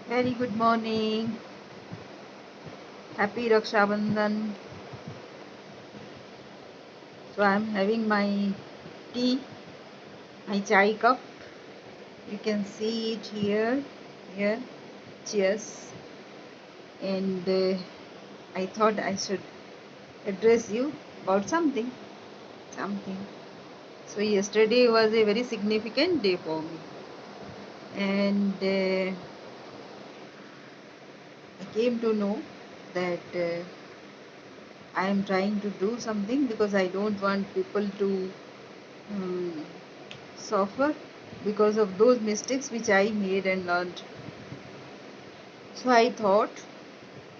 Very good morning. Happy Raksha Bandhan. So I'm having my tea, my chai cup. You can see it here. Here. Cheers. And I thought I should address you about something. Something. So yesterday was a very significant day for me. And I came to know that I am trying to do something because I don't want people to um, suffer because of those mistakes which I made and learned. So I thought,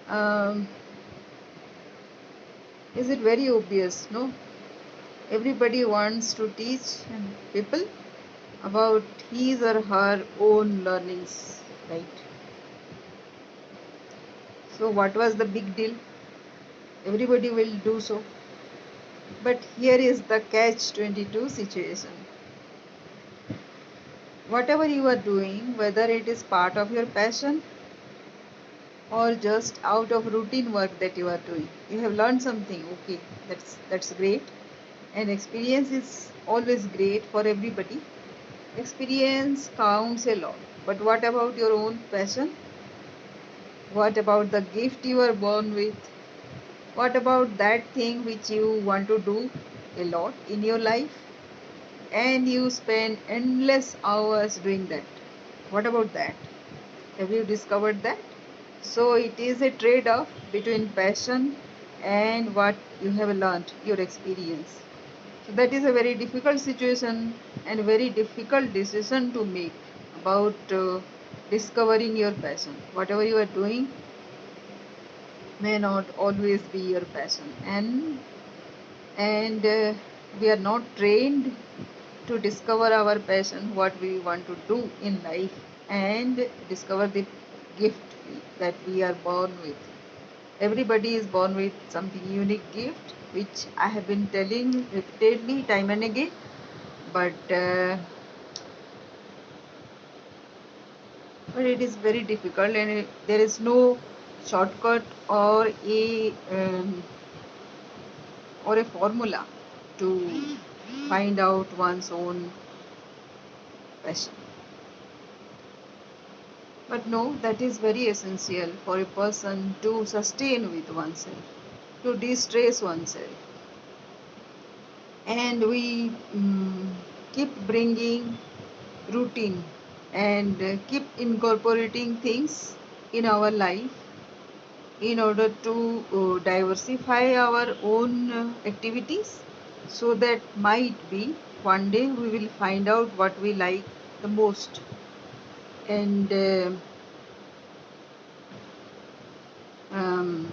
um, is it very obvious? No, everybody wants to teach people about his or her own learnings, right? So, what was the big deal? Everybody will do so. But here is the catch 22 situation. Whatever you are doing, whether it is part of your passion or just out of routine work that you are doing, you have learned something. Okay, that's great. And experience is always great for everybody. Experience counts a lot. But what about your own passion? What about the gift you are born with? What about that thing which you want to do a lot in your life and you spend endless hours doing that? What about that? Have you discovered that? So it is a trade off between passion and what you have learned, your experience. So that is a very difficult situation and very difficult decision to make about discovering your passion. Whatever you are doing may not always be your passion, and we are not trained to discover our passion, what we want to do in life, and discover the gift that we are born with. Everybody is born with something unique gift, which I have been telling repeatedly, time and again. But it is very difficult, and there is no shortcut or a formula to find out one's own passion. But no, that is very essential for a person to sustain with oneself, to de-stress oneself. And we keep bringing routine and keep incorporating things in our life in order to diversify our own activities, so that might be one day we will find out what we like the most. And um,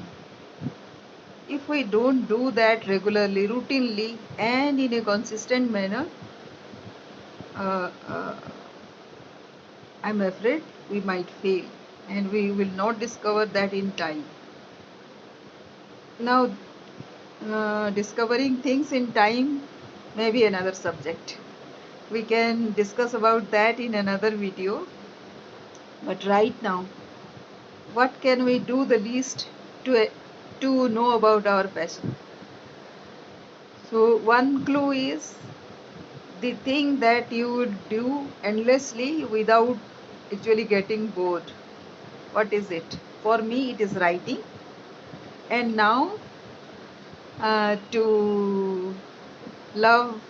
if we don't do that regularly, routinely, and in a consistent manner, uh, uh, I'm afraid we might fail and we will not discover that in time. Now, discovering things in time may be another subject. We can discuss about that in another video. But right now, what can we do the least to know about our passion? So one clue is the thing that you would do endlessly without actually getting bored. What is it? For me, it is writing. And now, to love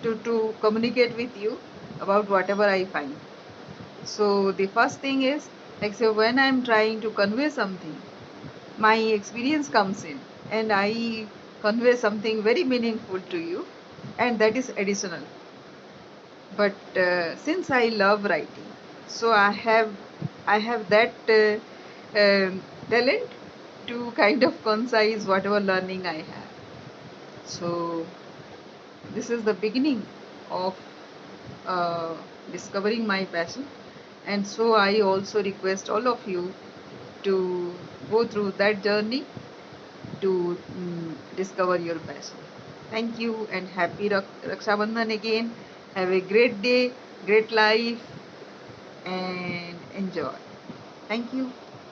to communicate with you about whatever I find. So the first thing is, like, say, when I'm trying to convey something, my experience comes in and I convey something very meaningful to you, and that is additional. But since I love writing, so I have that talent to kind of concise whatever learning I have. So this is the beginning of uh, discovering my passion, and so I also request all of you to go through that journey to discover your passion. Thank you and happy Raksha Bandhan again. Have a great day, great life, and enjoy. Thank you.